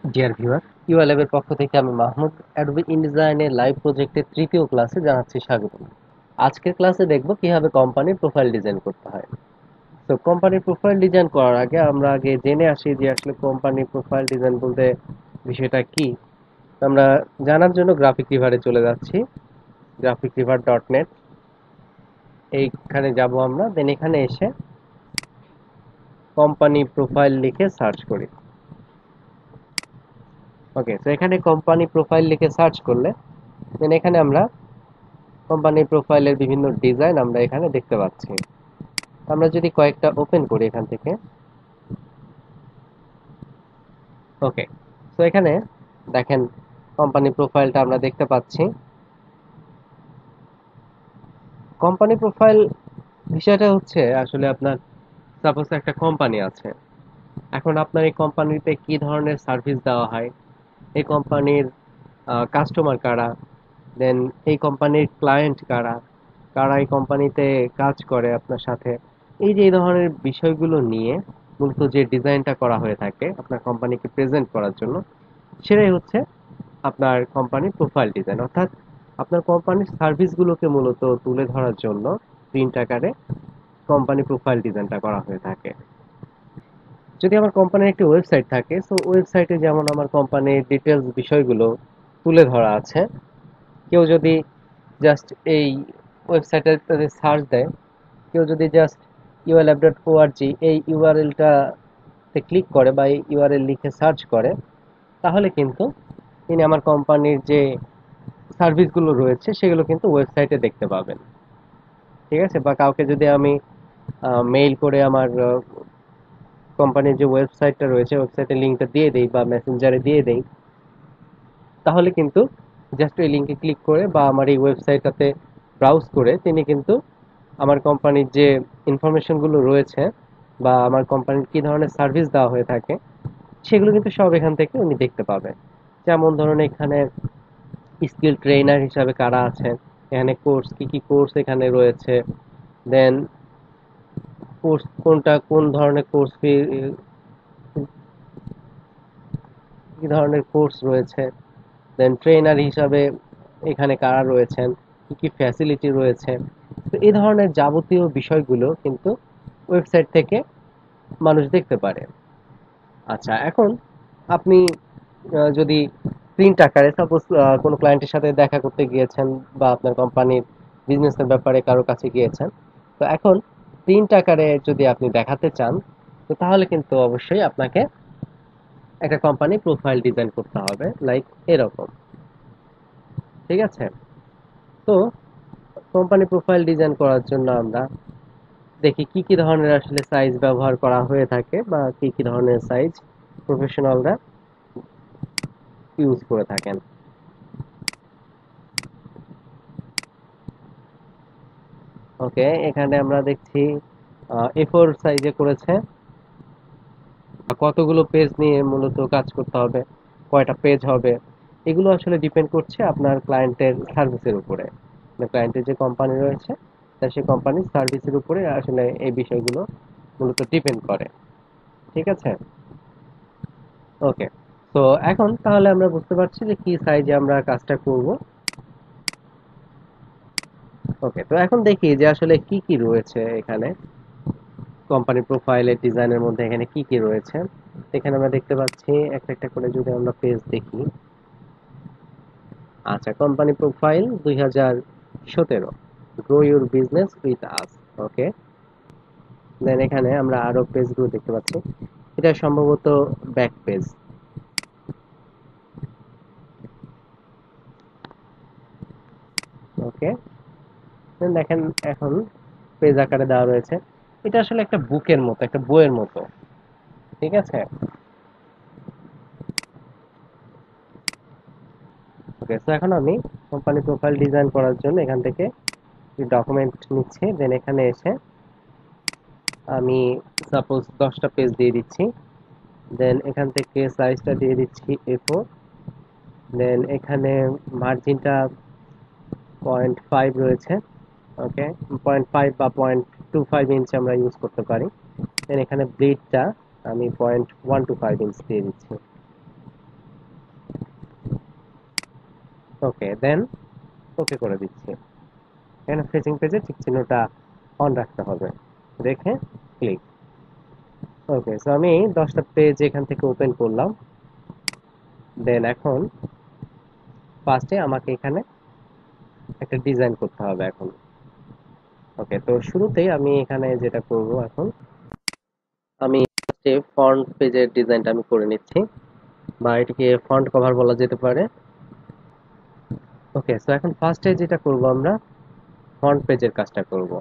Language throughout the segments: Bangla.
ডিয়ার ভিউয়ার, ইউআই ল্যাবের পক্ষ থেকে আমি মাহমুদ অ্যাডোবি ইনডিজাইনের লাইভ প্রজেক্টের তৃতীয় ক্লাসে জানাচ্ছি স্বাগত। আজকের ক্লাসে দেখব কিভাবে কোম্পানির প্রোফাইল ডিজাইন করতে হয়। তো কোম্পানির প্রোফাইল ডিজাইন করার আগে আমরা জেনে আসি যে আসলে কোম্পানির প্রোফাইল ডিজাইন বলতে বিষয়টা কি। আমরা জানার জন্য গ্রাফিক রিভারে চলে যাচ্ছি, graphicriver.net। এইখানে যাব আমরা, দেন এখানে এসে কোম্পানি প্রোফাইল লিখে সার্চ করি। ওকে, তো এখানে কোম্পানি প্রোফাইল লিখে সার্চ করলে দেন এখানে আমরা কোম্পানির প্রোফাইলের বিভিন্ন ডিজাইন আমরা এখানে দেখতে পাচ্ছি। আমরা যদি কয়েকটা ওপেন করি এখান থেকে, ওকে, তো এখানে দেখেন কোম্পানি প্রোফাইলটা আমরা দেখতে পাচ্ছি। কোম্পানি প্রোফাইল বিষয়টা হচ্ছে আসলে আপনার সাপোজ একটা কোম্পানি আছে, এখন আপনার এই কোম্পানিতে কি ধরনের সার্ভিস দেওয়া হয়, এই কোম্পানির কাস্টমার কারা, দেন এই কোম্পানির ক্লায়েন্ট কারা, কারা এই কোম্পানিতে কাজ করে আপনার সাথে, এই যে এই ধরনের বিষয়গুলো নিয়ে মূলত যে ডিজাইনটা করা হয়ে থাকে আপনার কোম্পানিকে প্রেজেন্ট করার জন্য, সেটাই হচ্ছে আপনার কোম্পানির প্রোফাইল ডিজাইন। অর্থাৎ আপনার কোম্পানির সার্ভিসগুলোকে মূলত তুলে ধরার জন্য প্রিন্ট আকারে কোম্পানি প্রোফাইল ডিজাইনটা করা হয়ে থাকে। যদি আমার কোম্পানির একটি ওয়েবসাইট থাকে, সো ওয়েবসাইটে যেমন আমার কোম্পানির ডিটেলস বিষয়গুলো তুলে ধরা আছে, কেউ যদি জাস্ট এই ওয়েবসাইটে সার্চ দেয়, কেউ যদি জাস্ট uilab.org এই ইউআরএলটাতে ক্লিক করে বা এই ইউআরএল লিখে সার্চ করে, তাহলে কিন্তু তিনি আমার কোম্পানির যে সার্ভিসগুলো রয়েছে সেগুলো কিন্তু ওয়েবসাইটে দেখতে পাবেন। ঠিক আছে, বা কাউকে যদি আমি মেইল করে আমার কোম্পানির যে ওয়েবসাইটটা রয়েছে ওয়েবসাইটের লিঙ্কটা দিয়ে দেই বা মেসেঞ্জারে দিয়ে দেই, তাহলে কিন্তু জাস্ট ওই লিঙ্কে ক্লিক করে বা আমার এই ওয়েবসাইটটাতে ব্রাউজ করে তিনি কিন্তু আমার কোম্পানির যে ইনফরমেশনগুলো রয়েছে বা আমার কোম্পানির কি ধরনের সার্ভিস দেওয়া হয়ে থাকে সেগুলো কিন্তু সব এখান থেকে উনি দেখতে পাবেন। যেমন ধরুন এখানে স্কিল ট্রেনার হিসাবে কারা আছেন, এখানে কোর্স কি কি কোর্স এখানে রয়েছে, দেন কোর্স কোনটা কোন ধরনের কোর্স ফি কি ধরনের কোর্স রয়েছে, দেন ট্রেনার হিসাবে এখানে কারা রয়েছেন, কি কি ফ্যাসিলিটি রয়েছে। তো এই ধরনের যাবতীয় বিষয়গুলো কিন্তু ওয়েবসাইট থেকে মানুষ দেখতে পারে। আচ্ছা, এখন আপনি যদি প্রিন্ট আকারে সাপোজ কোনো ক্লায়েন্টের সাথে দেখা করতে গিয়েছেন বা আপনার কোম্পানির বিজনেসের ব্যাপারে কারো কাছে গিয়েছেন, তো এখন প্রিন্ট আকারে যদি আপনি দেখাতে চান, তো তাহলে কিন্তু অবশ্যই আপনাকে একটা কোম্পানি প্রোফাইল ডিজাইন করতে হবে, লাইক এরকম। ঠিক আছে, তো কোম্পানি প্রোফাইল ডিজাইন করার জন্য আমরা দেখি কি কি ধরনের আসলে সাইজ ব্যবহার করা হয়ে থাকে বা কি কি ধরনের সাইজ প্রফেশনালরা ইউজ করে থাকেন। ওকে, এখানে আমরা দেখছি A4 সাইজে করেছে। কতগুলো পেজ নিয়ে মূলত কাজ করতে হবে, কয়টা পেজ হবে, এগুলো আসলে ডিপেন্ড করছে আপনার ক্লায়েন্টের সার্ভিসের উপরে। ক্লায়েন্টের যে কোম্পানি রয়েছে তার সেই কোম্পানির সার্ভিসের উপরে আসলে এই বিষয়গুলো মূলত ডিপেন্ড করে। ঠিক আছে, ওকে, তো এখন তাহলে আমরা বুঝতে পারছি যে কি সাইজে আমরা কাজটা করব। ওকে, তো এখন দেখি যে আসলে কি কি রয়েছে এখানে কোম্পানি প্রোফাইলের ডিজাইনের মধ্যে, এখানে কি কি রয়েছে। এখানে আমরা দেখতে পাচ্ছি একটা একটা করে যদি আমরা পেজ দেখি। আচ্ছা, company profile 2017, grow your business with us. Okay, then এখানে আমরা আরো পেজগুলো দেখতে পাচ্ছি, এটা সম্ভবত ব্যাক পেজ। ওকে, দেন দেখেন এখন পেজ আকারে দেওয়া রয়েছে, এটা আসলে একটা বুকের মতো, একটা বইয়ের মতো। ঠিক আছে, ওকে, তো এখন আমি কোম্পানি প্রোফাইল ডিজাইন করার জন্য এখান থেকে ডকুমেন্ট নিচ্ছি, দেন এখানে এসে আমি সাপোজ 10টা পেজ দিয়ে দিচ্ছি, দেন এখান থেকে সাইজটা দিয়ে দিচ্ছি A4, দেন এখানে মার্জিনটা 0.5 রয়েছে। ওকে, 0.5 বা 0.25 ইঞ্চ আমরা ইউজ করতে পারি। দেন এখানে ব্লিডটা আমি 0.125 ইঞ্চ দিয়ে দিচ্ছি। ওকে, দেন ওকে করে দিচ্ছি। এখানে ফেসিং পেজে টিক চিহ্নটা অন রাখতে হবে, রেখে ক্লিক। ওকে, সো আমি 10টা পেজ এখান থেকে ওপেন করলাম। দেন এখন ফার্স্টে আমাকে এখানে একটা ডিজাইন করতে হবে এখন। ওকে, তো শুরুতেই আমি এখানে যেটা করব এখন, আমি ফার্স্টে ফন্ট পেজের ডিজাইনটা আমি করে নিচ্ছি, বা এটিকে ফন্ট কভার বলা যেতে পারে। ওকে, সো এখন ফার্স্টে যেটা করব, আমরা ফন্ট পেজের কাজটা করব।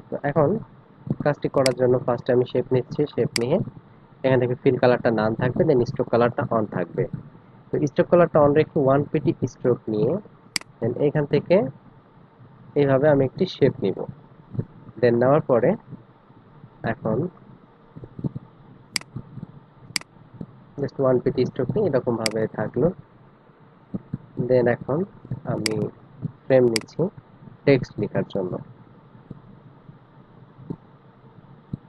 তো এখন কাজটি করার জন্য ফার্স্টে আমি শেপ নিচ্ছি, শেপ নিয়ে এখান থেকে ফিল কালারটা নান থাকবে, দেন স্ট্রোক কালারটা অন থাকবে। তো স্ট্রোক কালারটা অন রেখে 1 পিটি স্ট্রোক নিয়ে দেন এখান থেকে এইভাবে আমি একটি শেপ নিব। দেন নেওয়ার পরে এখন জাস্ট 1 পিটি স্ট্রোক নিয়ে এরকম ভাবে থাকলো। দেন এখন আমি ফ্রেম নিচ্ছি টেক্সট লেখার জন্য।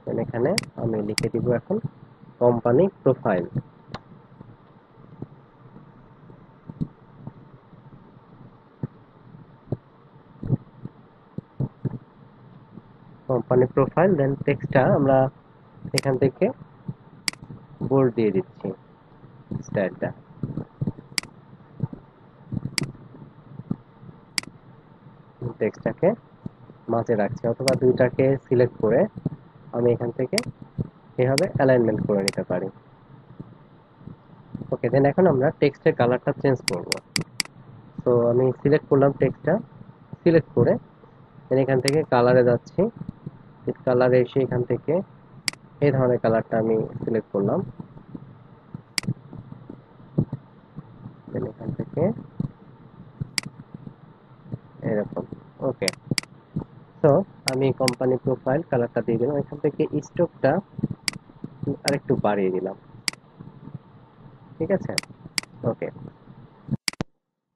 দেন এখানে আমি লিখে দিব এখন কোম্পানি প্রোফাইল। কোম্পানি প্রোফাইল, দেন টেক্সটটা আমরা এখান থেকে বোল্ড দিয়ে দিচ্ছি স্টাইলটা। টেক্সটটাকে মাঝে রাখছি, অথবা দুইটাকে সিলেক্ট করে আমি এখান থেকে এভাবে অ্যালাইনমেন্ট করে নিতে পারি। ওকে, দেন এখন আমরা টেক্সটের কালারটা চেঞ্জ করব। তো আমি সিলেক্ট করলাম টেক্সটটা, সিলেক্ট করে দেন এখান থেকে কালারে যাচ্ছি। কালারে এসে এখান থেকে এই ধরনের কালারটা আমি সিলেক্ট করলাম। দেন এখান থেকে এরকম। ওকে, তো আমি কোম্পানি প্রোফাইল কালারটা দিয়ে দিলাম, এখান থেকে স্ট্রোকটা আরেকটু বাড়িয়ে দিলাম। ঠিক আছে, ওকে,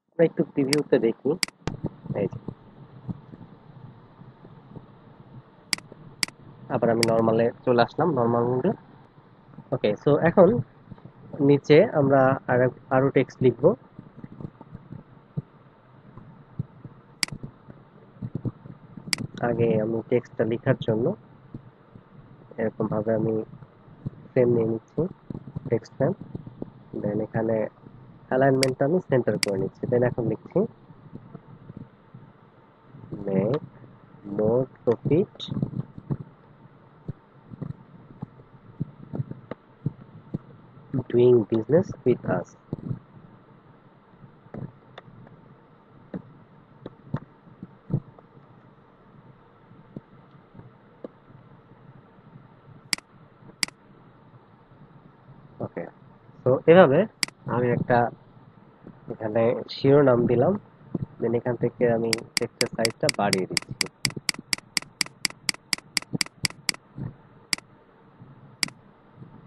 আমরা একটু প্রিভিউতে দেখি। এই যে, আবার আমি নরমালে চলে আসলাম, নরমাল মোডে। ওকে, সো এখন নিচে আমরা আরো টেক্সট লিখবো। আগে আমি টেক্সটটা লেখার জন্য এরকম ভাবে আমি ফ্রেম নিয়ে নিচ্ছি, টেক্সট ফ্রেম। দেন এখানে অ্যালাইনমেন্টটা আমি সেন্টার করে নিচ্ছি। দেন এখন লিখছি make more profit doing business with us. Okay, তো এভাবে আমি একটা এখানে শিরোনাম দিলাম। দেন এখান থেকে আমি টেক্সটের সাইজটা বাড়িয়ে দিচ্ছি।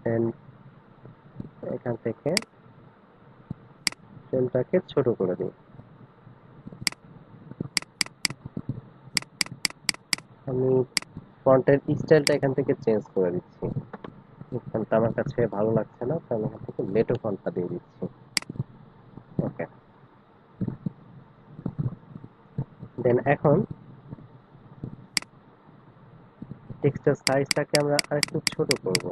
দেন এখান থেকে ফ্রেমটাকে ছোট করে দিই। আমি ফন্টের স্টাইলটা এখান থেকে চেঞ্জ করে দিচ্ছি, ফন্টটা আমার কাছে ভালো লাগছে না, তো আমি এখান থেকে মেটো ফন্টটা দিয়ে দিচ্ছি। ওকে, দেন এখন টেক্সটের সাইজটাকে আমরা আরেকটু ছোট করব।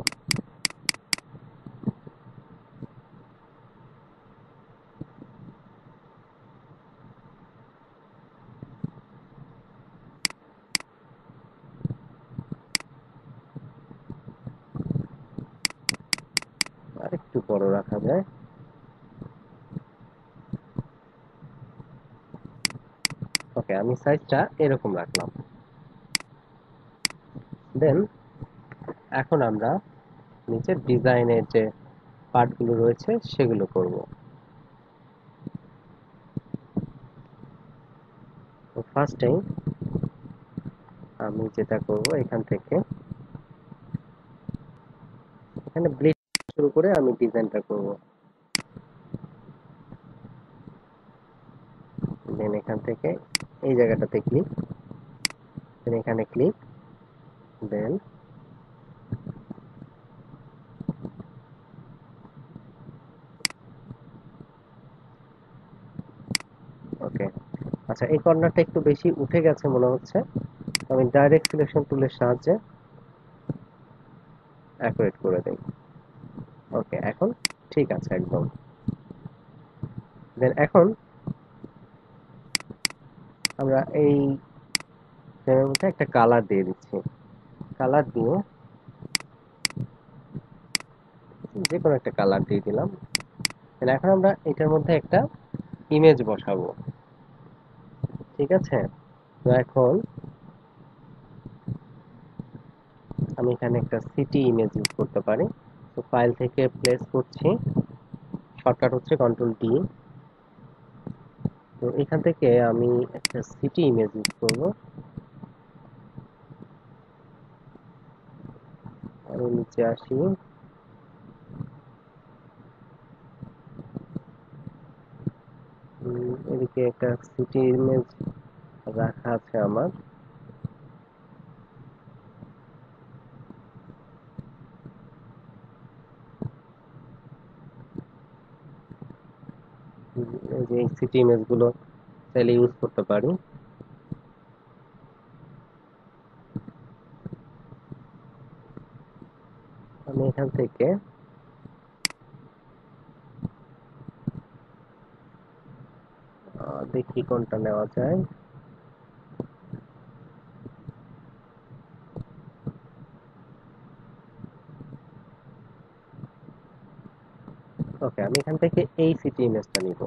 আরেকটু বড় রাখা যায়। ওকে, আমি সাইজটা এরকম রাখলাম। দেন এখন আমরা নিচের ডিজাইনের যে পার্টগুলো রয়েছে সেগুলো করব। তো ফার্স্টে আমি যেটা করব, এখান থেকে এখানে ব্লিড শুরু করে আমি ডিজাইনটা করব। দেন এখান থেকে এই জায়গাটাতে ক্লিক, দেন এখানে ক্লিক, দেন আচ্ছা, এই কর্নারটা একটু বেশি উঠে গেছে মনে হচ্ছে। আমি ডাইরেক্ট সিলেকশন টুলের সাহায্যে অ্যাকুরেট করে দেই। ওকে, এখন ঠিক আছে একদম। দেন এখন আমরা এই ফ্রেমের মধ্যে একটা কালার দিয়ে দিচ্ছি। কালার দিয়ে যে কোনো একটা কালার দিয়ে দিলাম। দেন এখন আমরা এটার মধ্যে একটা ইমেজ বসাবো। ঠিক আছে, তো এখন আমি এখানে একটা সিটি ইমেজ ইউজ করতে পারি। তো ফাইল থেকে প্লেস করছি, শর্টকাট হচ্ছে কন্ট্রোল ডি। তো এখান থেকে আমি একটা সিটি ইমেজ ইউজ করব। আমি নিচে আসি, এদিকে একটা সিটি ইমেজ রাখা আছে আমার। এই যে সিটি ইমেজ গুলো চাইলে ইউজ করতে পারি। আমি এখান থেকে দেখি কোনটা নেওয়া যায়। ওকে, আমি এখান থেকে এই সিটি ইমেজটা নিব।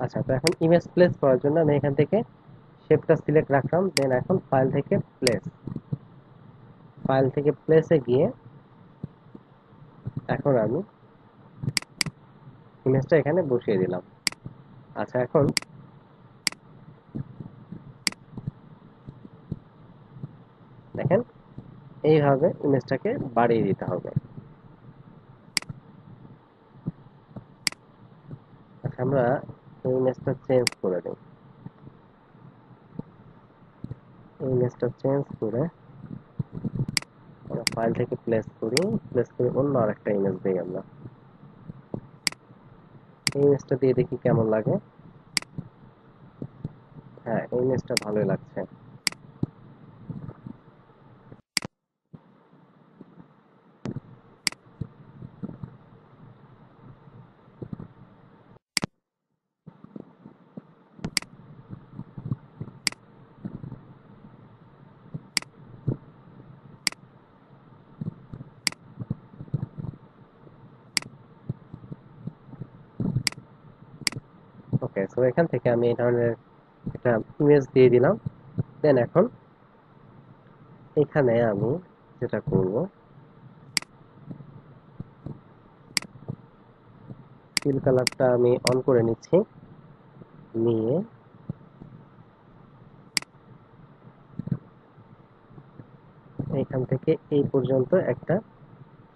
আচ্ছা, তো এখন ইমেজ প্লেস করার জন্য আমি এখান থেকে শেপটা সিলেক্ট রাখলাম। দেন এখন ফাইল থেকে প্লেসে গিয়ে এখন আমি ইমেজটা এখানে বসিয়ে দিলাম। আচ্ছা, এখন দেখেন এইভাবে ইমেজটাকে বাড়িয়ে দিতে হবে। আচ্ছা, আমরা এই ইমেজটা চেঞ্জ করে দিই। এই ইমেজটা চেঞ্জ করে আমরা ফাইল থেকে প্লেস করে অন্য আরেকটা ইমেজ দিই আমরা। এই ইমেজটা দিয়ে দেখি কেমন লাগে। হ্যাঁ, এই ইমেজটা ভালোই লাগছে। ওকে, সো এখান থেকে আমি এই ধরনের একটা ইমেজ দিয়ে দিলাম। দেন এখন এখানে আমি যেটা করব, ফিল কালারটা আমি অন করে নিচ্ছি। নিয়ে এখান থেকে এই পর্যন্ত একটা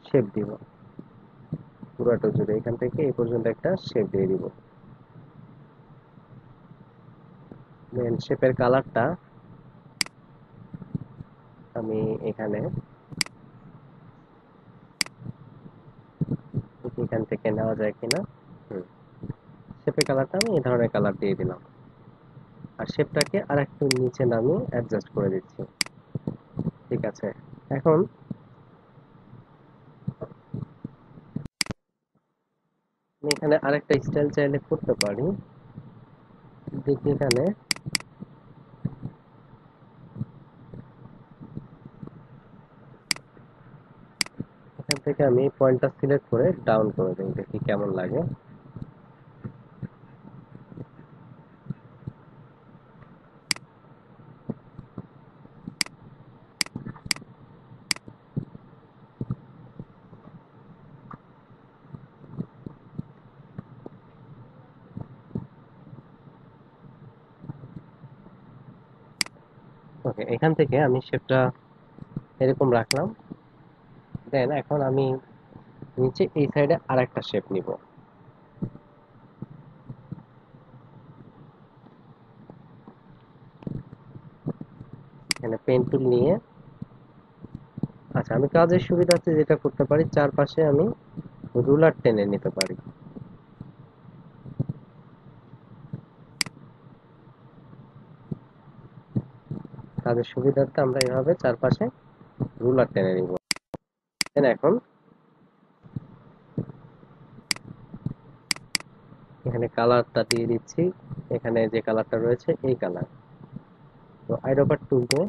শেপ দিব। পুরোটা জুড়ে এখান থেকে এই পর্যন্ত একটা শেপ দিয়ে দিব। দেন শেপের কালারটা আমি এখানে এখান থেকে নেওয়া যায় কিনা। হুম, শেপের কালারটা আমি এই ধরনের কালার দিয়ে দিলাম। আর শেপটাকে আর একটু নিচে নামিয়ে অ্যাডজাস্ট করে দিচ্ছি। ঠিক আছে, এখন আমি এখানে আরেকটা স্টাইল চাইলে করতে পারি। দেখি এখানে এখান থেকে আমি পয়েন্টটা সিলেক্ট করে ডাউন করে দিই, দেখি কেমন লাগে। ওকে, এখান থেকে আমি শেপটা এরকম রাখলাম। দেন এখন আমি নিচে এই সাইডে আরেকটা শেপ নিব। এখানে পেন টুল নিয়ে, আচ্ছা, আমি কাজের সুবিধার্থে যেটা করতে পারি, চারপাশে আমি রুলার টেনে নিতে পারি। কাজের সুবিধার্থে আমরা এভাবে চারপাশে রুলার টেনে নিব। দেন এখন এখানে কালারটা দিয়ে দিচ্ছি, এখানে যে কালারটা রয়েছে এই কালার। তো আইড্রপার টুল দিয়ে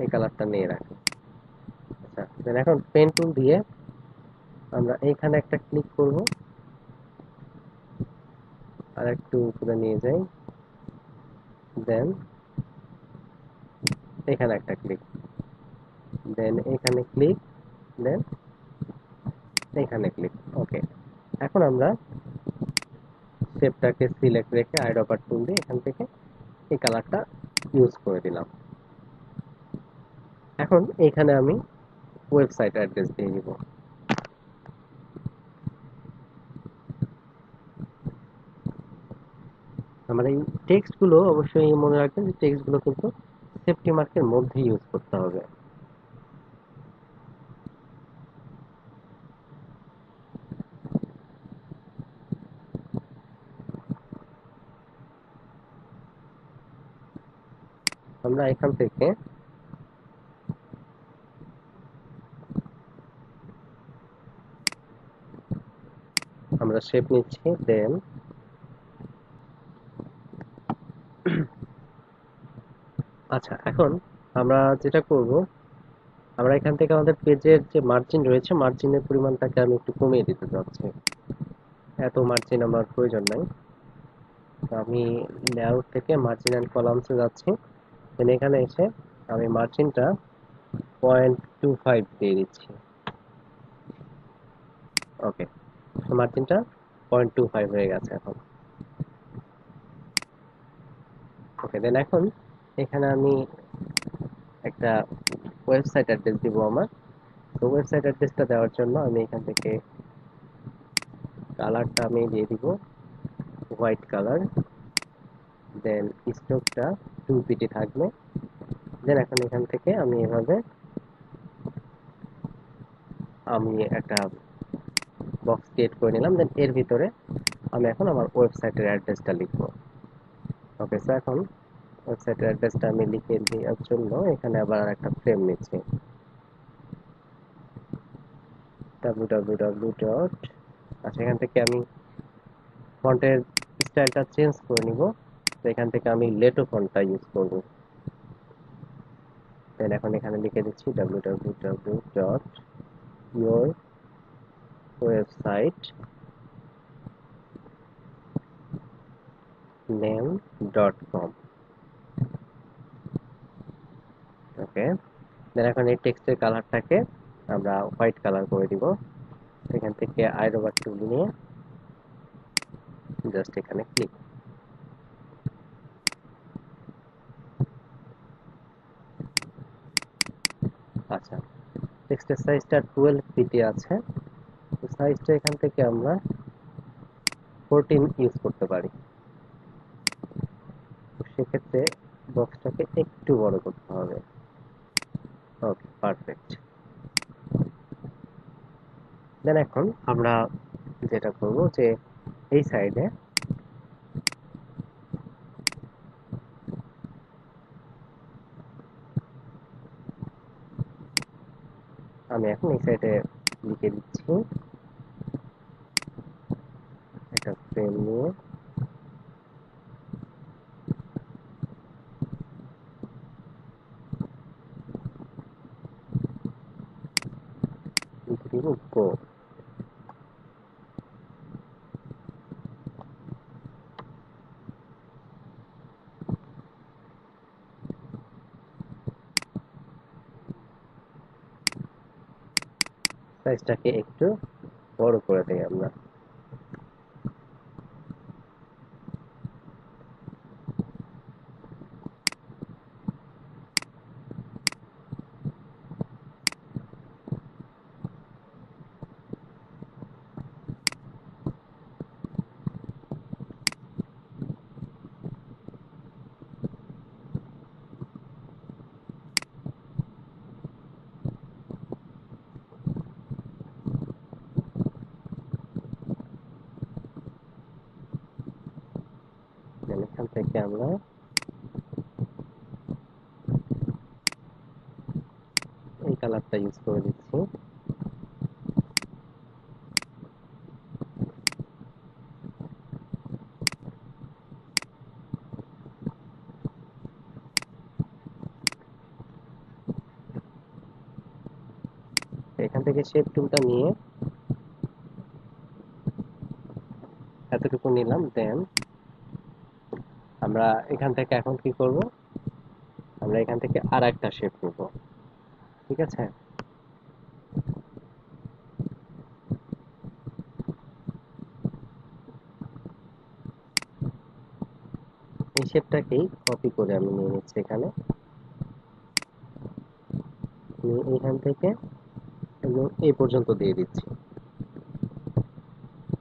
এই কালারটা নিয়ে রাখি। আচ্ছা, দেন এখন পেন টুল দিয়ে আমরা এইখানে একটা ক্লিক করব, আর একটু উপরে নিয়ে যাই, দেন এখানে একটা ক্লিক, দেন এখানে ক্লিক, দেন এখানে ক্লিক। ওকে, এখন আমরা শেপটাকে সিলেক্ট রেখে আইড্রপার টুল দিয়ে এখান থেকে এই কালারটা ইউজ করে দিলাম। এখন এখানে আমি ওয়েবসাইট অ্যাড্রেস দিয়ে দিব। আমার এই টেক্সট গুলো অবশ্যই মনে রাখবেন যে টেক্সট গুলো কিন্তু সেফটি মার্কের মধ্যে ইউজ করতে হবে। আমরা এখান থেকে আমরা শেপ নিচ্ছি, দেন আচ্ছা, এখন আমরা যেটা করব, আমরা এখান থেকে আমাদের পেজের যে মার্জিন রয়েছে মার্জিনের পরিমাণটাকে আমি একটু কমিয়ে দিতে চাচ্ছি। এত মার্জিন আমার প্রয়োজন নাই। তো আমি লেআউট থেকে মার্জিন অ্যান্ড কলামসে যাচ্ছি, দেন এখানে এসে আমি মার্জিনটা 0.25 দিয়ে দিচ্ছি। ওকে, মার্জিনটা 0.25 হয়ে গেছে এখন। ওকে, দেন এখন এখানে আমি একটা ওয়েবসাইট অ্যাড্রেস দিব আমার। তো ওয়েবসাইট অ্যাড্রেসটা দেওয়ার জন্য আমি এখান থেকে কালারটা আমি দিয়ে দিব হোয়াইট কালার, দেন স্ট্রোকটা 2 পিটি থাকবে। দেন এখন এখান থেকে আমি এভাবে আমি একটা বক্স ক্রিয়েট করে নিলাম, দেন এর ভিতরে আমি এখন আমার ওয়েবসাইটের অ্যাড্রেসটা লিখব। ওকে, সো এখন ওয়েবসাইটের অ্যাড্রেসটা আমি লিখে দেওয়ার জন্য এখানে আবার একটা ফ্রেম নিচ্ছি, www ডট, আচ্ছা এখান থেকে আমি ফন্টের স্টাইলটা চেঞ্জ করে নিব। তো এখান থেকে আমি লেটো ফন্টটা ইউজ করব। দেন এখন এখানে লিখে দিচ্ছি www dot your website name dot com. Okay, then এখন এই টেক্সটের কালারটাকে আমরা হোয়াইট কালার করে দিব। এখান থেকে আইরোবার টুল নিয়ে জাস্ট এখানে ক্লিক। আচ্ছা, টেক্সটের সাইজটা 12 পিটি আছে, তো সাইজটা এখান থেকে আমরা 14 ইউজ করতে পারি। তো সেক্ষেত্রে বক্সটাকে একটু বড় করতে হবে। ওকে, পারফেক্ট। দেন এখন আমরা যেটা করব যে এই সাইডে আমি এখন এই সাইডে লিখে দিচ্ছি একটা ফ্রেম নিয়ে, লিখে দিব গো। সাইজটাকে একটু বড় করে দেই আমরা। থেকে আমরা এই কালারটা ইউজ করে দিচ্ছি। এখান থেকে শেপ টুলটা নিয়ে এতটুকু নিলাম। দেন আমরা এখান থেকে এখন কি করব, আমরা এখান থেকে আর একটা শেপ নিব। ঠিক আছে, এই শেপটাকেই কপি করে আমি নিয়ে নিচ্ছি এখানে। নিয়ে এখান থেকে একদম এই পর্যন্ত দিয়ে দিচ্ছি।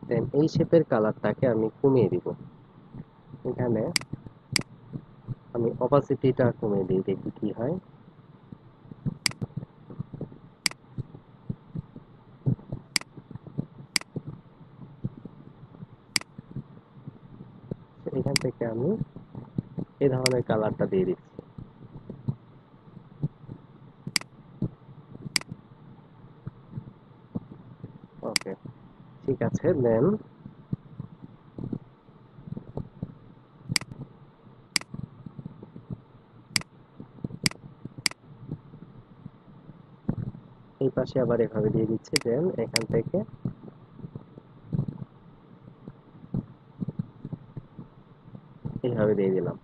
দেন এই শেপের কালারটাকে আমি কমিয়ে দিব। এখানে আমি অপাসিটিটা কমিয়ে দিই, দেখি কি হয়। এখান থেকে আমি এই ধরনের কালারটা দিয়ে দিচ্ছি। ওকে, ঠিক আছে। দেন এই পাশে আবার এভাবে দিয়ে দিচ্ছি। দেন এখান থেকে এইভাবে দিয়ে দিলাম।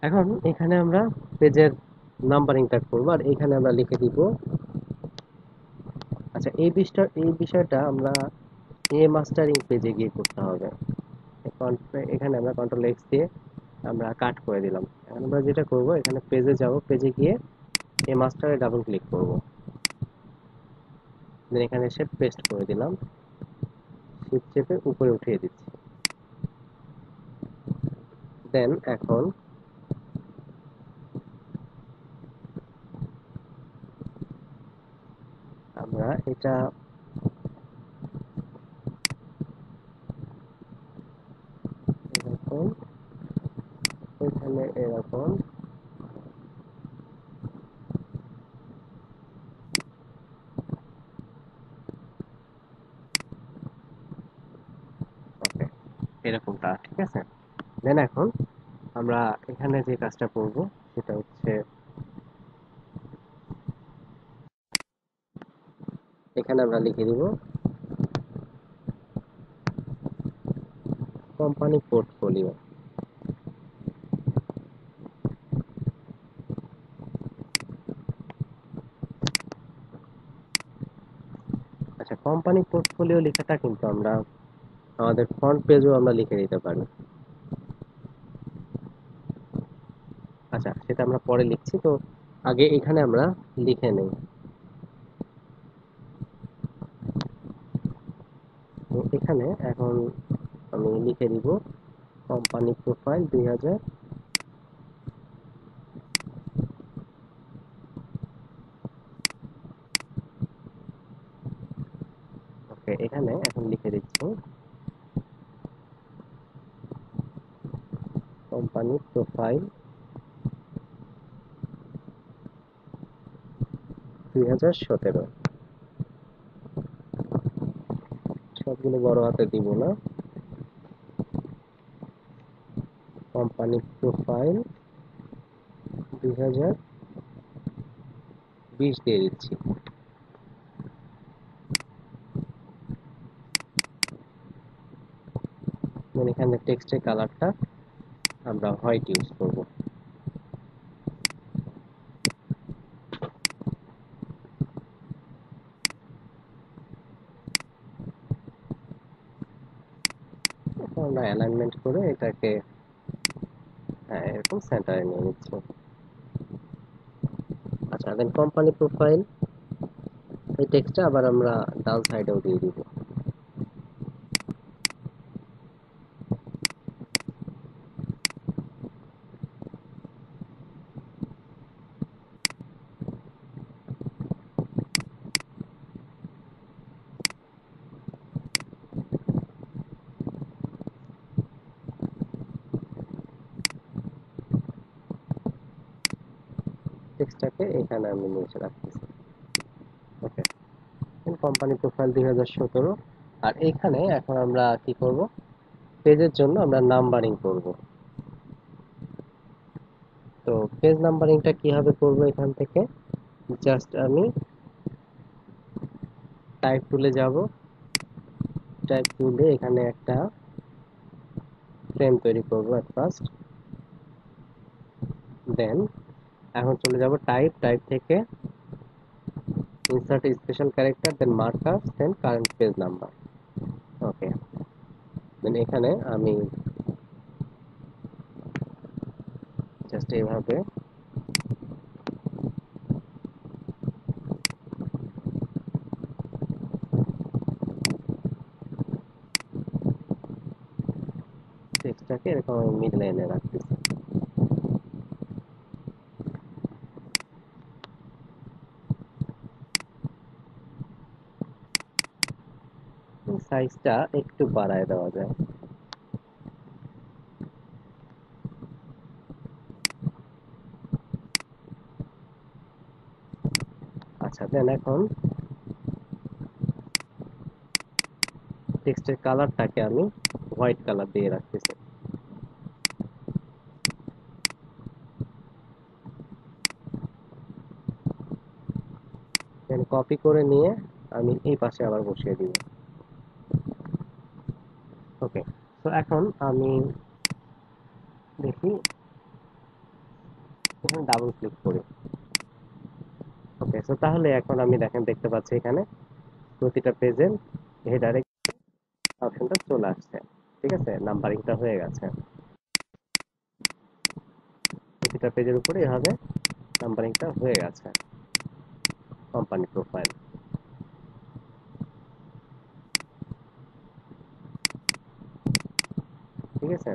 এখন এখানে আমরা পেজের নাম্বারিংটা করবো, আর এখানে আমরা লিখে দিব। আচ্ছা, এই বিষয়টা আমরা মাস্টারিং পেজে গিয়ে করতে হবে। এখানে আমরা কন্ট্রোল এক্স দিয়ে আমরা কাট করে দিলাম। এখন আমরা যেটা করব, এখানে পেজে যাব, পেজে গিয়ে মাস্টারে ডাবল ক্লিক করব। দেন এখানে এসে পেস্ট করে দিলাম, শিফট চেপে উপরে উঠিয়ে দিচ্ছি। দেন এখন আমরা এটা এরকম, এখানে এরকম, ওকে, এরকমটা ঠিক আছে। দেন এখন আমরা এখানে যে কাজটা করব সেটা হচ্ছে, এখানে আমরা লিখে দিব কোম্পানি পোর্টফোলিও। আচ্ছা, কোম্পানি পোর্টফোলিও লেখাটা কিন্তু আমরা আমাদের ফ্রন্ট পেজেও আমরা লিখে দিতে পারি। আচ্ছা, সেটা আমরা পরে লিখছি। তো আগে এখানে আমরা লিখে নেই। তো এখানে এখন আমি লিখে দিব কোম্পানি প্রোফাইল 2000। ওকে, এখানে এখন লিখে দিচ্ছি কোম্পানি প্রোফাইল 2017। সবগুলো বড় হাতে দিব না, কোম্পানি প্রোফাইল 2020 দিয়ে দিচ্ছি। মানে এখানে টেক্সটের কালারটা আমরা হোয়াইট ইউজ করব। আমরা অ্যালাইনমেন্ট করে এটাকে, হ্যাঁ, এরকম সেন্টারে নিয়ে নিচ্ছি। আচ্ছা, দেন কোম্পানি প্রোফাইল এই টেক্সটটা আবার আমরা ডান সাইডেও দিয়ে দিব। টেক্সটটাকে এখানে আমি নিয়ে এসে রাখতেছি। ওকে, কোম্পানি প্রোফাইল 2017। আর এখানে এখন আমরা কি করব, পেজের জন্য আমরা নাম্বারিং করব। তো পেজ নাম্বারিংটা কিভাবে করব, এখান থেকে জাস্ট আমি টাইপ টুলে যাব। টাইপ টুলে এখানে একটা ফ্রেম তৈরি করব এট ফার্স্ট, দেন এখন চলে যাব টাইপ, টাইপ থেকে ইনসার্ট স্পেশাল ক্যারেক্টার, দেন মার্কআপ, দেন কারেন্ট পেজ নাম্বার। ওকে, দেন এখানে আমি জাস্ট এইভাবে টেক্সটটাকে এরকম আমি মিডলে এনে রাখতেছি। সাইজটা একটু বাড়ায় দেওয়া যায়। আচ্ছা, দেন এখন টেক্সটের কালারটাকে আমি হোয়াইট কালার দিয়ে রাখতেছি। দেন কপি করে নিয়ে আমি এই পাশে আবার বসিয়ে দিব। ওকে, তো এখন আমি দেখি এখানে ডাবল ক্লিক করি। ওকে, সো তাহলে এখন আমি দেখতে পাচ্ছি এখানে প্রতিটা পেজের হেডারে অপশনটা চলে আসছে। ঠিক আছে, নাম্বারিংটা হয়ে গেছে। প্রতিটা পেজের উপরে এভাবে নাম্বারিংটা হয়ে গেছে। কোম্পানি প্রোফাইল, ঠিক আছে।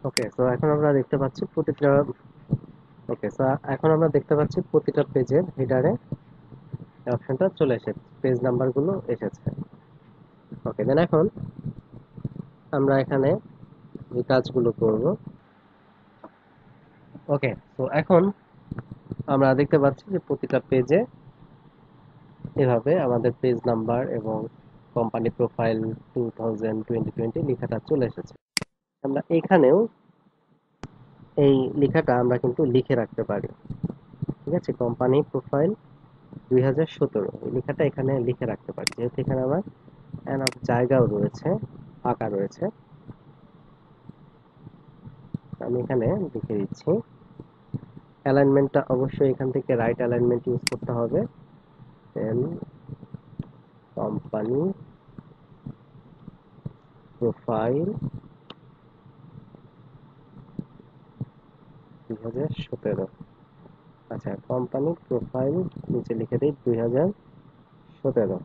ওকে, সো এখন আমরা দেখতে পাচ্ছি প্রতিটা ওকে, সো এখন আমরা দেখতে পাচ্ছি প্রতিটা পেজের হেডারে অপশনটা চলে এসেছে, পেজ নাম্বারগুলো এসেছে। ওকে, দেন এখন আমরা এখানে যে কাজগুলো করব। ওকে, তো এখন আমরা দেখতে পাচ্ছি যে প্রতিটা পেজে এভাবে আমাদের পেজ নাম্বার এবং কোম্পানি প্রোফাইল 2020 লেখাটা চলে এসেছে। আমরা এখানেও এই লেখাটা আমরা কিন্তু লিখে রাখতে পারি। ঠিক আছে, কোম্পানি প্রোফাইল 2017 এই লেখাটা এখানে লিখে রাখতে পারি, যেহেতু এখানে আমার এনাফ জায়গাও রয়েছে, ফাঁকা রয়েছে। আমি এখানে লিখে দিচ্ছি অ্যালাইনমেন্টটা অবশ্যই এখান থেকে রাইট অ্যালাইনমেন্ট ইউজ করতে হবে। দেন কোম্পানি প্রোফাইল 2017। আচ্ছা, কোম্পানি প্রোফাইল নিচে লিখে দিই 2017।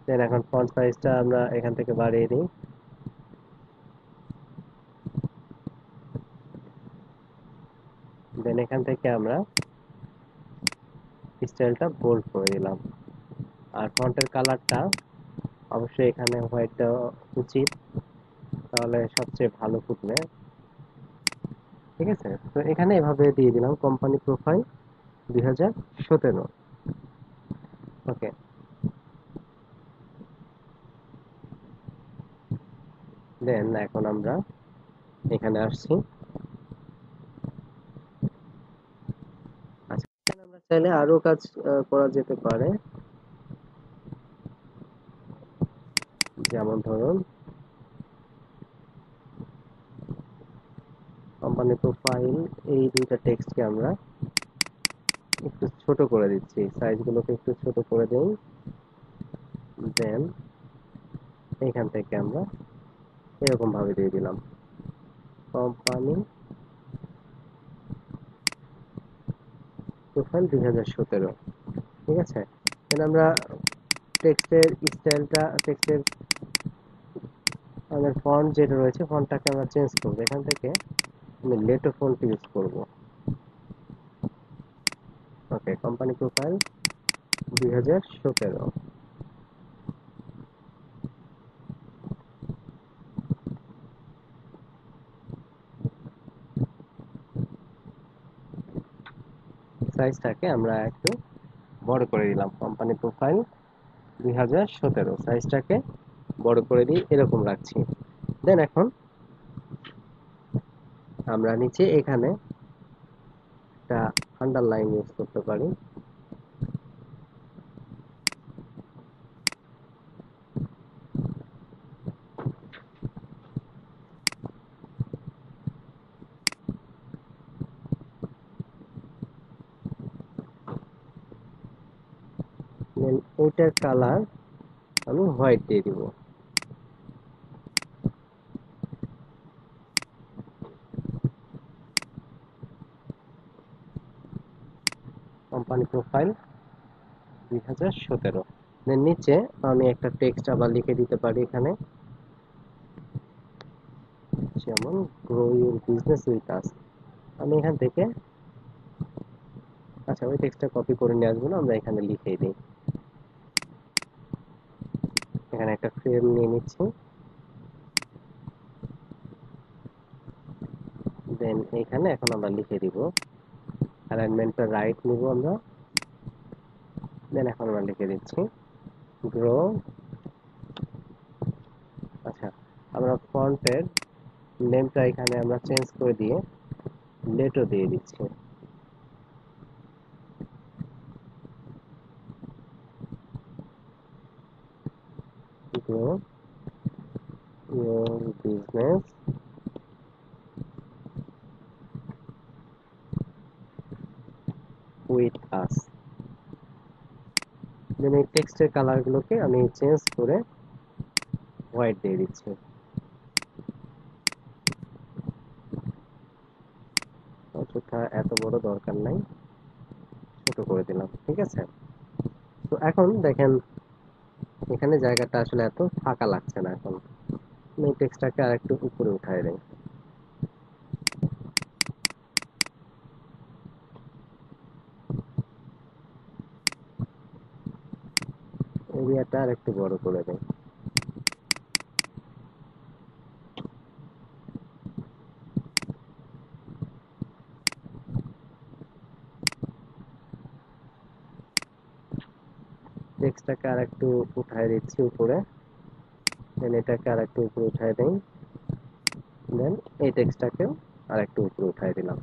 দেন এখন ফন্ট সাইজটা আমরা এখান থেকে বাড়িয়ে দিই। দেন এখান থেকে আমরা স্টাইলটা বোল্ড করে দিলাম। আর ফন্টের কালারটা অবশ্যই এখানে হোয়াইট দেওয়া উচিত, তাহলে সবচেয়ে ভালো ফুটবে। ঠিক আছে, তো এখানে এভাবে দিয়ে দিলাম কোম্পানি প্রোফাইল 2017। ওকে, দেন এখন আমরা এখানে আসছি। আচ্ছা, এখানে আমরা চাইলে আরো কাজ করা যেতে পারে। যেমন ধরুন কোম্পানি প্রোফাইল, এই দুইটা টেক্সটকে আমরা একটু ছোট করে দিচ্ছি, সাইজগুলোকে একটু ছোট করে দেই। দেন এখান থেকে আমরা এরকম ভাবে দিয়ে দিলাম কোম্পানি প্রোফাইল 2017। ঠিক আছে, দেন আমরা টেক্সটের স্টাইলটা, টেক্সটের আমাদের ফন্ট যেটা রয়েছে ফন্টটাকে আমরা চেঞ্জ করবো। এখান থেকে আমি লেটো ফন্ট ইউজ করব। ওকে, কোম্পানি প্রোফাইল 2017। সাইজটাকে আমরা একটু বড় করে দিলাম, কোম্পানি প্রোফাইল 2017 সাইজটাকে বড় করে দিই, এরকম রাখছি। দেন এখন আমরা নিচে এখানে একটা আন্ডারলাইন ইউজ করতে পারি। দেন এইটার কালার আমি হোয়াইট দিয়ে দিব। Company profile 2017। দেন নিচে আমি একটা টেক্সট আবার লিখে দিতে পারি এখানে, যেমন গ্রো ইউর বিজনেস উইথ আস। আমি এখান থেকে, আচ্ছা ওই টেক্সটটা কপি করে নিয়ে আসবো না, আমরা এখানে লিখেই দিই। এখানে একটা ফ্রেম নিয়ে নিচ্ছি। দেন এখানে এখন আমরা লিখে দিব, অ্যালাইনমেন্টটা রাইট নিব আমরা। দেন এখন আমরা লিখে দিচ্ছি গ্রো। আচ্ছা, আমরা ফন্টের নেমটা এখানে আমরা চেঞ্জ করে দিয়ে লেটো দিয়ে দিচ্ছি। Grow your business with us. Then এই টেক্সটের কালারগুলোকে আমি চেঞ্জ করে হোয়াইট দিয়ে দিচ্ছি। অযথা এত বড় দরকার নাই, ছোট করে দিলাম। ঠিক আছে, তো এখন দেখেন এখানে জায়গাটা আসলে এত ফাঁকা লাগছে না। এখন আমি টেক্সটটাকে আর একটু উপরে উঠাই দেই। এরিয়াটা আর একটু বড় করে দেই। টেক্সটটাকে আর একটু উঠাই দিচ্ছি উপরে। দেন এটাকে আর একটু উপরে উঠাই দেই। দেন এই টেক্সটটাকেও আর একটু উপরে উঠাই দিলাম।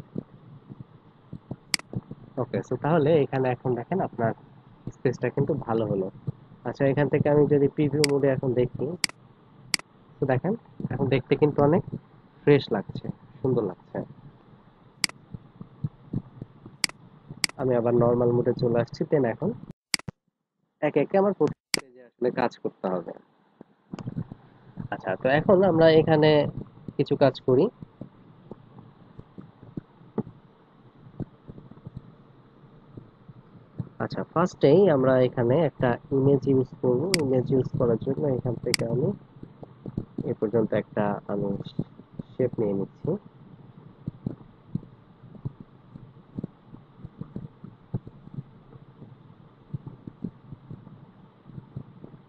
ওকে, সো তাহলে এখানে এখন দেখেন আপনার স্পেসটা কিন্তু ভালো হলো। আচ্ছা, এখান থেকে আমি যদি প্রিভিউ মোডে এখন দেখি, তো দেখেন এখন দেখতে কিন্তু অনেক ফ্রেশ লাগছে, সুন্দর লাগছে। আমি আবার নর্মাল মোডে চলে আসছি। দেন এখন একে একে আমার প্রতি পেজে আসলে কাজ করতে হবে। আচ্ছা, তো এখন আমরা এখানে কিছু কাজ করি। আচ্ছা, ফার্স্টেই আমরা এখানে একটা ইমেজ ইউজ করব। ইমেজ ইউজ করার জন্য এখান থেকে আমি এ পর্যন্ত একটা আমি শেপ নিয়ে নিচ্ছি।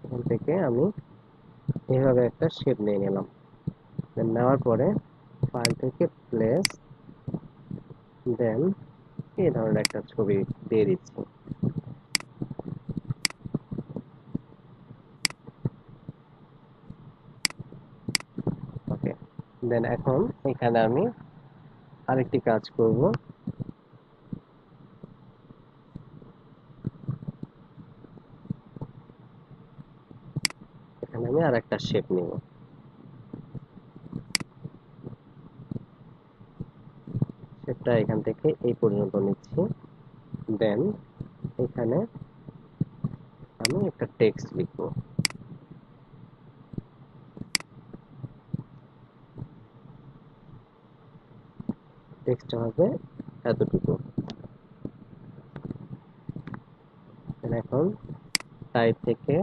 এখান থেকে আমি এইভাবে একটা শেপ নিয়ে নিলাম। দেন নেওয়ার পরে ফাইল থেকে প্লেস, দেন এই ধরনের একটা ছবি দিয়ে দিচ্ছি। ওকে, দেন এখন এখানে আমি আরেকটি কাজ করব। এখানে আমি আরেকটা শেপ নিব। শেপটা এখান থেকে এই পর্যন্ত নিচ্ছি। দেন এখানে আমি একটা টেক্সট লিখব। টেক্সটটা হবে এতটুকু। দেন এখন টাইপ থেকে,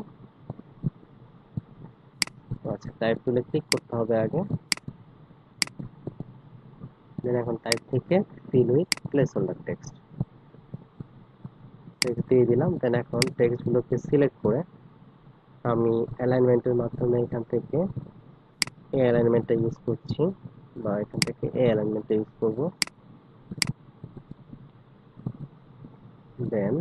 আচ্ছা টাইপ টুলে ক্লিক করতে হবে আগে। দেন এখন টাইপ থেকে fill with place holder text text দিয়ে দিলাম। দেন এখন টেক্সট গুলোকে সিলেক্ট করে আমি অ্যালাইনমেন্টের মাধ্যমে এখান থেকে এই অ্যালাইনমেন্টটা ইউজ করছি, বা এখান থেকে এই অ্যালাইনমেন্টটা ইউজ করব। দেন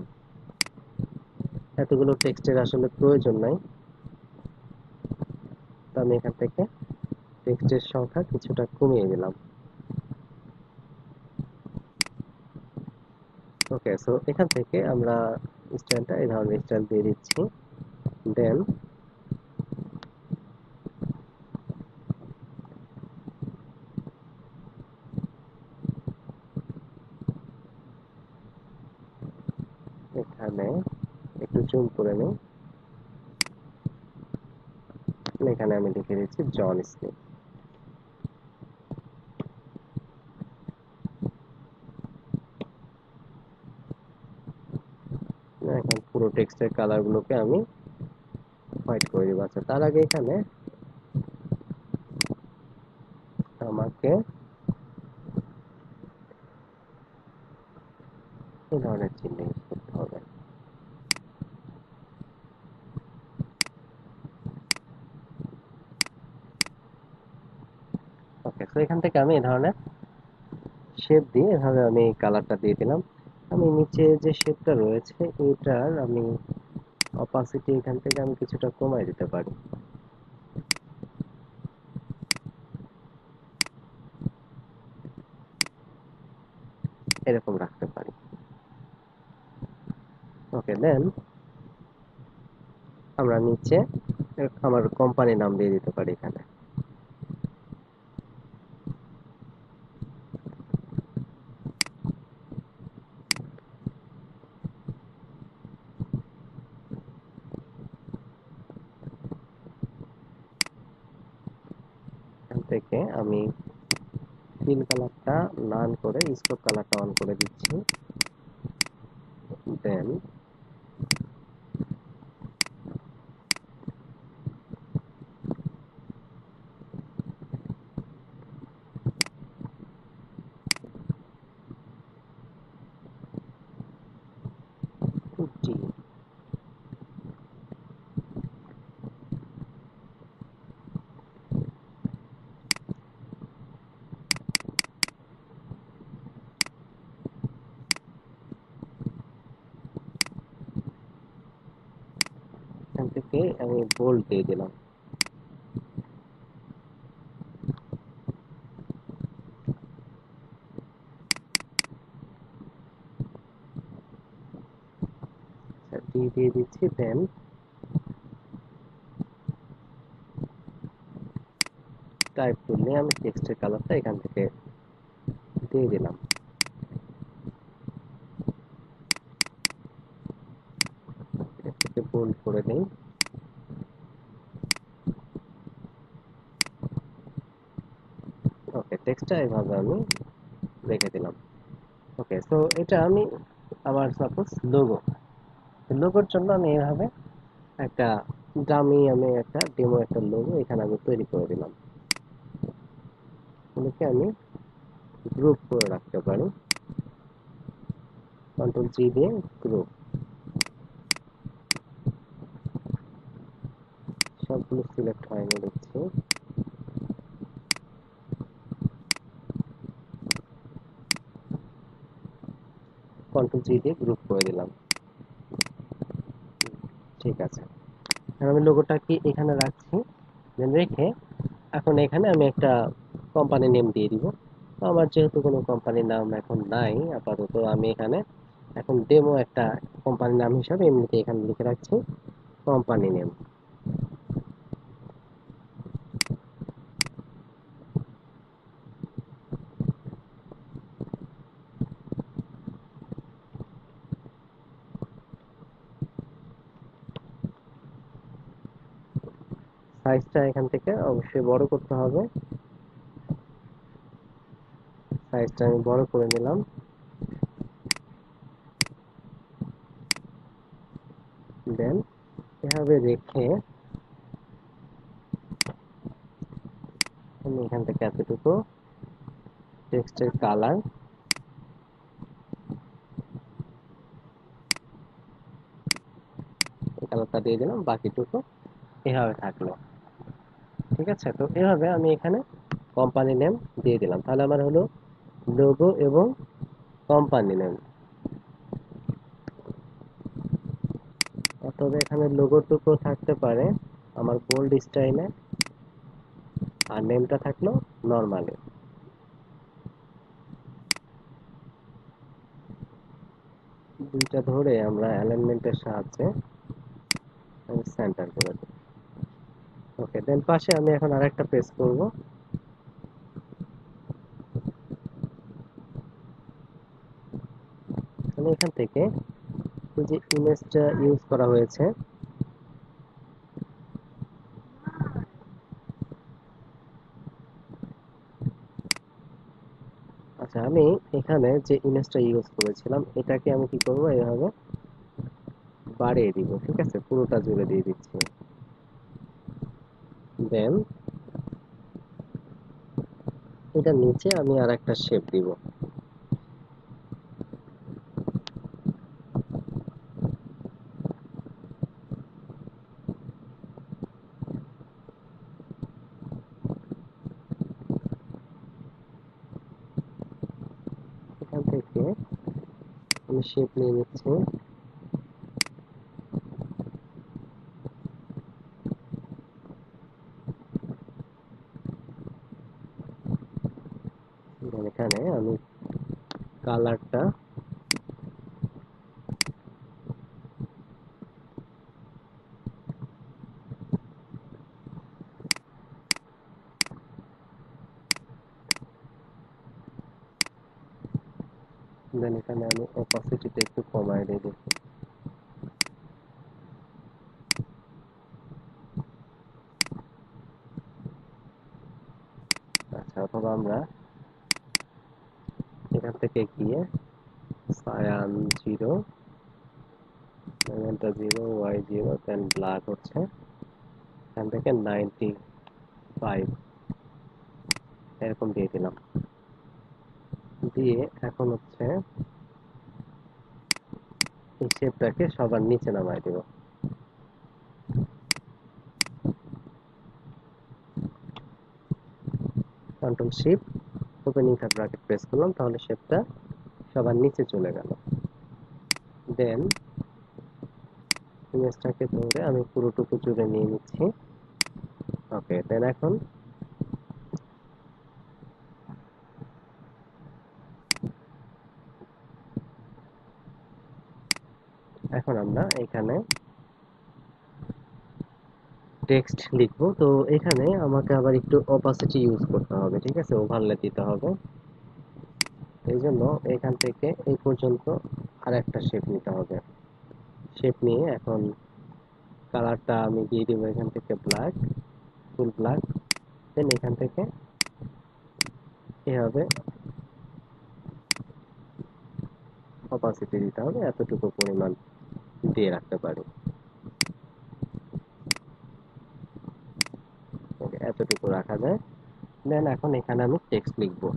এতগুলো টেক্সটের আসলে প্রয়োজন নাই, তো আমি এখান থেকে টেক্সটের সংখ্যা কিছুটা কমিয়ে দিলাম। ওকে, সো এখান থেকে আমরা স্টাইলটা এই ধরনের স্টাইল দিয়ে দিচ্ছি। দেন এখানে একটু জুম করে নিই। এখানে আমি লিখে দিচ্ছি জন স্মিথ। এখন পুরো টেক্সটের কালার গুলোকে আমি হোয়াইট করে দিব। আচ্ছা, তার আগে এখানে আমাকে এই ধরনের চিহ্ন ইউজ করতে হবে। ওকে, তো এখান থেকে আমি এই ধরনের শেপ দিয়ে এভাবে আমি কালারটা দিয়ে দিলাম। আমি নিচে যে শেপটা রয়েছে এটার আমি অপাসিটি এখান থেকে আমি কিছুটা কমাই দিতে পারি, এরকম রাখতে পারি। ওকে, দেন আমরা নিচে আমার কোম্পানি নাম দিয়ে দিতে পারি। এখানে এখান থেকে আমি ফিল কালারটা নান করে স্ট্রোক কালারটা অন করে দিচ্ছি। দেন টি, এখান থেকে আমি বোল্ড দিয়ে দিলাম। দিয়ে দিচ্ছি। দেন টাইপ টুল নিয়ে আমি টেক্সটের কালারটা এখান থেকে দিয়ে দিলাম। এটাকে বোল্ড করে দিই। ওকে, টেক্সটটা এইভাবে আমি রেখে দিলাম। ওকে, সো এটা আমি আবার সাপোজ লোগোর জন্য আমি এইভাবে একটা আমি একটা ডেমো একটা লোগো এখানে আমি তৈরি করে দিলাম। এগুলোকে আমি গ্রুপ করে রাখতে পারি, কন্ট্রোল জি দিয়ে গ্রুপ। সবগুলো সিলেক্ট হয়নি দেখছি। কন্ট্রোল জি দিয়ে গ্রুপ করে দিলাম। ঠিক আছে, এখন আমি লোগোটা কি এখানে রাখছি, দেন রেখে এখন এখানে আমি একটা কোম্পানি নেম দিয়ে দিব। তো আমার যেহেতু কোনো কোম্পানির নাম এখন নাই আপাতত, আমি এখানে এখন ডেমো একটা কোম্পানির নাম হিসাবে এমনিতে এখানে লিখে রাখছি কোম্পানি নেম। সাইজটা এখান থেকে অবশ্যই বড় করতে হবে। সাইজটা আমি বড় করে নিলাম। দেন এভাবে রেখে আমি এখান থেকে এতটুকু টেক্সটের কালার এই কালারটা দিয়ে দিলাম, বাকিটুকু এভাবে থাকলো। ঠিক আছে, তো এভাবে আমি এখানে কোম্পানি নেম দিয়ে দিলাম, তাহলে আমার হলো লোগো এবং কোম্পানি নেম। তবে এখানে লোগোটুকু থাকতে পারে আমার বোল্ড স্টাইলে, আর নেমটা থাকলো নর্মালি। দুইটা ধরে আমরা অ্যালাইনমেন্টের সাহায্যে সেন্টার করে দেব। ওকে, দেন পাশে আমি এখন আরেকটা পেজ করব। আমি এখান থেকে এই যে ইমেজটা ইউজ করা হয়েছে, আচ্ছা আমি এখানে যে ইমেজটা ইউজ করেছিলাম এটাকে আমি কি করব, এভাবে বাড়িয়ে দিব। ঠিক আছে, পুরোটা জুড়ে দিয়ে দিচ্ছি। দেন এটা নিচে আমি আর একটা শেপ দিব। এখান থেকে আমি শেপ নিয়ে নিচ্ছি। দেন এখানে আমি কালারটা দেন এখানে আমি অপাসিটিটা একটু কমায় দিয়ে দিচ্ছি। আচ্ছা, অথবা আমরা এখান থেকে গিয়ে সায়ান 0, ম্যাজেন্টা 0, ওয়াই 0, দেন ব্ল্যাক হচ্ছে এখান থেকে 95 এরকম দিয়ে দিলাম। দিয়ে এখন হচ্ছে এই শেপটাকে সবার নিচে নামাই দেব। কন্ট্রোল শিফট ওপেনিং কাট ব্র্যাকেট প্রেস করলাম, তাহলে শেপটা সবার নিচে চলে গেল। দেন ইমেজটাকে ধরে আমি পুরোটুকু জুড়ে নিয়ে নিচ্ছি। ওকে, দেন এখন আমরা এখানে টেক্সট লিখবো, তো এখানে আমাকে আবার একটু অপাসিটি ইউজ করতে হবে, ঠিক আছে, ওভারলে দিতে হবে। এই জন্য এখান থেকে এই পর্যন্ত আর একটা শেপ নিতে হবে। শেপ নিয়ে এখন কালারটা আমি দিয়ে দিব এখান থেকে ব্ল্যাক, ফুল ব্ল্যাক। দেন এখান থেকে এভাবে অপাসিটি দিতে হবে, এতটুকু পরিমাণ দিয়ে রাখতে পারি। এতটুকু রাখা যায়। দেন এখন এখানে আমি টেক্সট লিখবো।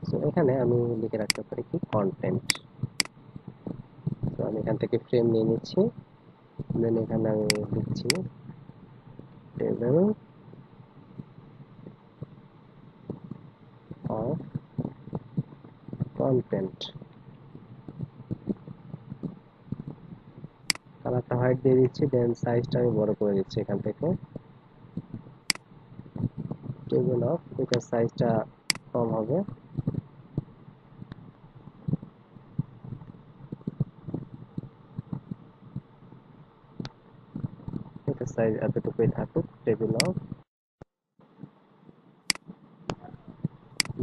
তো এখানে আমি লিখে রাখতে পারি কি কন্টেন্ট। তো আমি এখান থেকে ফ্রেম নিয়ে নিচ্ছি। দেন এখানে আমি লিখছি টেবিল অফ কন্টেন্ট। কালারটা হোয়াইট দিয়ে দিচ্ছি। দেন সাইজটা আমি বড় করে দিচ্ছি এখান থেকে। টেবিল অফ, এটার সাইজটা কম হবে। এটার সাইজ এতটুকুই থাকুক, টেবিল অফ।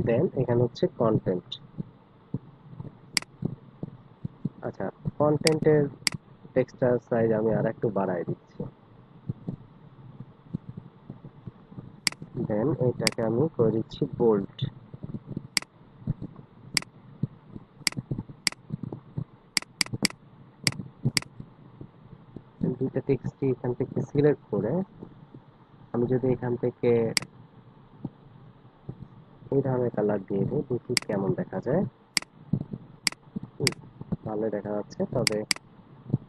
দেন এখানে হচ্ছে কন্টেন্ট। আচ্ছা, কন্টেন্টের টেক্সটার সাইজ আমি আর একটু বাড়াই দিচ্ছি। দেন এটাকে আমি করে দিচ্ছি বোল্ড। দুইটা টেক্সটই এখান থেকে সিলেক্ট করে আমি যদি এখান থেকে এই ধরনের কালার দিয়ে দিই, দেখি কেমন দেখা যায়। ভালো দেখা যাচ্ছে, তবে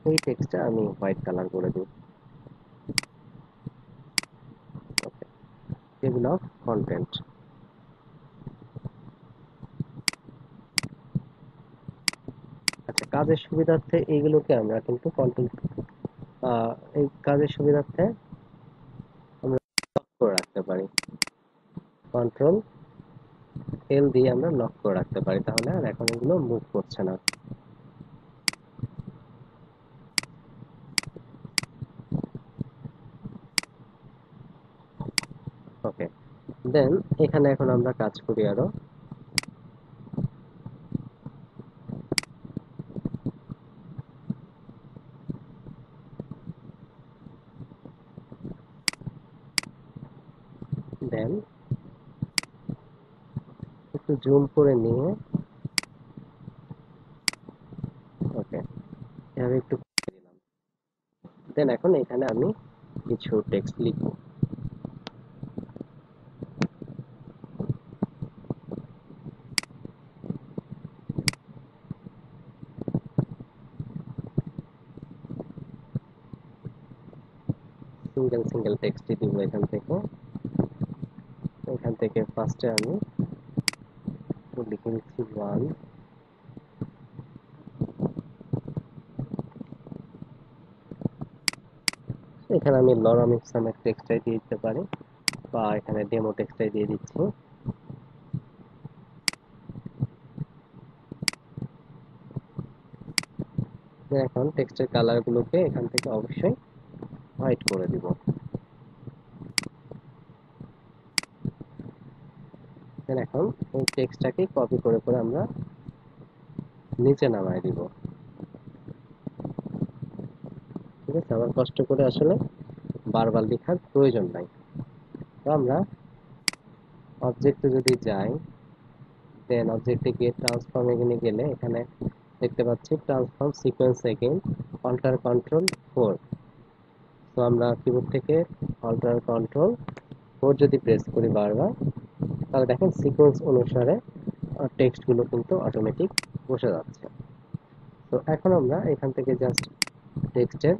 এই টেক্সটটা আমি হোয়াইট কালার করে দিই। ওকে, টেবিল অফ কন্টেন্ট। আচ্ছা, কাজের সুবিধার্থে এইগুলোকে আমরা কিন্তু কন্ট্রোল, এই কাজের সুবিধার্থে আমরা লক করে রাখতে পারি। কন্ট্রোল এল দিয়ে আমরা লক করে রাখতে পারি, তাহলে আর এখন এগুলো মুভ করছে না। ওকে, দেন এখানে এখন আমরা কাজ করি আরো। দেন একটু জুম করে নিয়ে, ওকে, এভাবে একটু দিলাম। দেন এখন এখানে আমি কিছু টেক্সট লিখবো। সিঙ্গেল সিঙ্গেল টেক্সটই দিব এখান থেকে। এখান থেকে ফার্স্টে আমি লিখে দিচ্ছি ওয়ান। এখানে আমি লরা মিক্সামের টেক্সটাই দিয়ে দিতে পারি, বা এখানে ডেমো টেক্সটাই দিয়ে দিচ্ছি। এখন টেক্সটের কালার গুলোকে এখান থেকে অবশ্যই হোয়াইট করে দিব। এখন এই টেক্সটটাকে কপি করে করে আমরা নিচে নামায় দিব। ঠিক আছে, আবার কষ্ট করে আসলে বারবার লেখার প্রয়োজন নাই। তো আমরা অবজেক্টে যদি যাই, দেন অবজেক্টে গিয়ে ট্রান্সফর্ম এখানে গেলে এখানে দেখতে পাচ্ছি transform sequence again alter control 4। তো আমরা কিবোর্ড থেকে অল্টার কন্ট্রোল 4 যদি প্রেস করি বারবার, তাহলে দেখেন সিকোয়েন্স অনুসারে টেক্সট গুলো কিন্তু অটোমেটিক বসে যাচ্ছে। তো এখন আমরা এখান থেকে জাস্ট টেক্সটের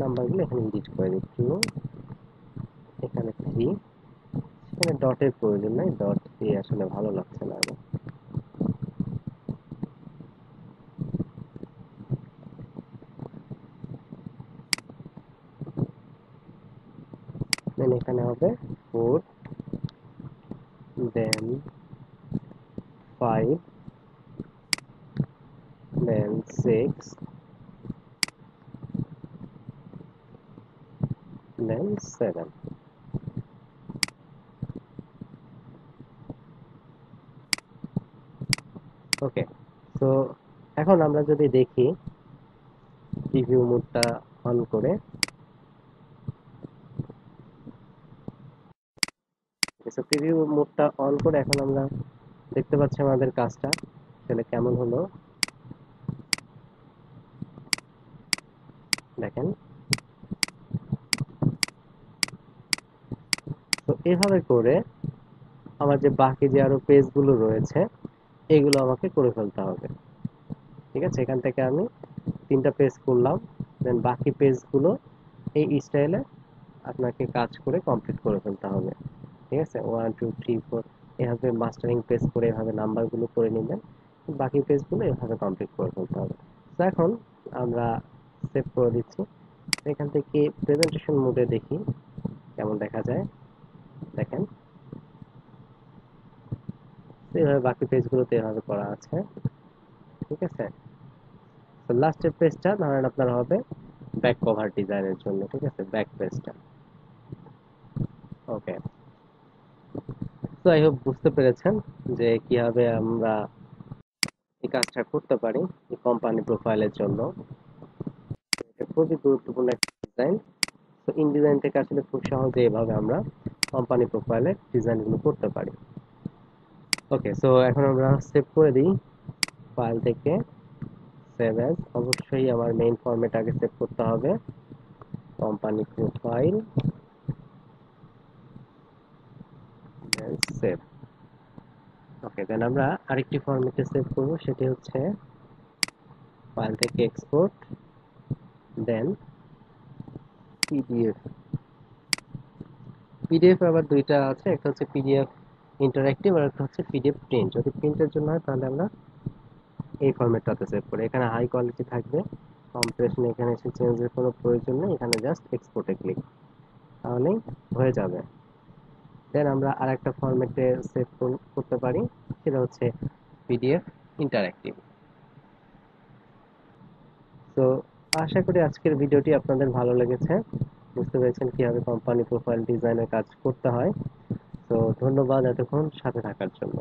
নাম্বারগুলো এখানে এডিট করে দিচ্ছি। এখানে 3, এখানে ডটের প্রয়োজন নাই, ডট দিয়ে আসলে ভালো লাগছে না আমার। দেন এখানে হবে 4, দেন 5, দেন 6, দেন 7। ওকে, তো এখন আমরা যদি দেখি প্রিভিউ মোডটা অন করে, প্রিভিউ মোডটা অন করে এখন আমরা দেখতে পাচ্ছি আমাদের কাজটা আসলে কেমন হলো। দেখেন, তো এভাবে করে আমার যে বাকি যে আরো পেজগুলো রয়েছে এগুলো আমাকে করে ফেলতে হবে। ঠিক আছে, এখান থেকে আমি 3টা পেজ করলাম, দেন বাকি পেজগুলো এই স্টাইলে আপনাকে কাজ করে কমপ্লিট করে ফেলতে হবে। ঠিক আছে, 1 2 3 4 এভাবে মাস্টারিং পেজ করে এভাবে নাম্বারগুলো করে নেবেন, বাকি পেজগুলো এভাবে কমপ্লিট করে ফেলতে হবে। তো এখন আমরা সেভ করে দিচ্ছি। এখান থেকে প্রেজেন্টেশন মোডে দেখি কেমন দেখা যায়। দেখেন, তো এভাবে বাকি পেজগুলোতে এভাবে করা আছে। ঠিক আছে, তো লাস্টের পেজটা ধরেন আপনার হবে ব্যাক কভার ডিজাইনের জন্য। ঠিক আছে, ব্যাক পেজটা। ওকে, তো আই হোপ বুঝতে পেরেছেন যে কিভাবে আমরা এই কাজটা করতে পারি এই কোম্পানি প্রোফাইলের জন্য। এটা খুবই গুরুত্বপূর্ণ একটা ডিজাইন। তো ইনডিজাইন থেকে আসলে খুব সহজে এভাবে আমরা কোম্পানি প্রোফাইলের ডিজাইনগুলো করতে পারি। ওকে, সো এখন আমরা সেভ করে দিই ফাইল থেকে। সেভ অ্যাজ, অবশ্যই আমার মেইন ফরম্যাট আগে সেভ করতে হবে, কোম্পানি প্রোফাইল, সেভ। ওকে, দেন আমরা আরেকটি ফরম্যাটে সেভ করব, সেটি হচ্ছে ফাইল থেকে এক্সপোর্ট, দেন পিডিএফ। পিডিএফ আবার দুইটা আছে, একটা হচ্ছে পিডিএফ ইন্টারঅ্যাক্টিভ আর একটা হচ্ছে পিডিএফ প্রিন্ট। যদি প্রিন্টের জন্য হয় তাহলে আমরা এই ফরম্যাটটাতে সেভ করি। এখানে হাই কোয়ালিটি থাকবে, কম্প্রেশন এখানে এসে চেঞ্জের কোনো প্রয়োজন নেই, এখানে জাস্ট এক্সপোর্টে ক্লিক তাহলেই হয়ে যাবে। দেন আমরা আরেকটা ফরম্যাটে সেভ করতে পারি, সেটা হচ্ছে পিডিএফ ইন্টারঅ্যাক্টিভ। তো আশা করি আজকের ভিডিওটি আপনাদের ভালো লেগেছে, বুঝতে পেরেছেন কিভাবে কোম্পানি প্রোফাইল ডিজাইনের কাজ করতে হয়। তো ধন্যবাদ এতক্ষণ সাথে থাকার জন্য।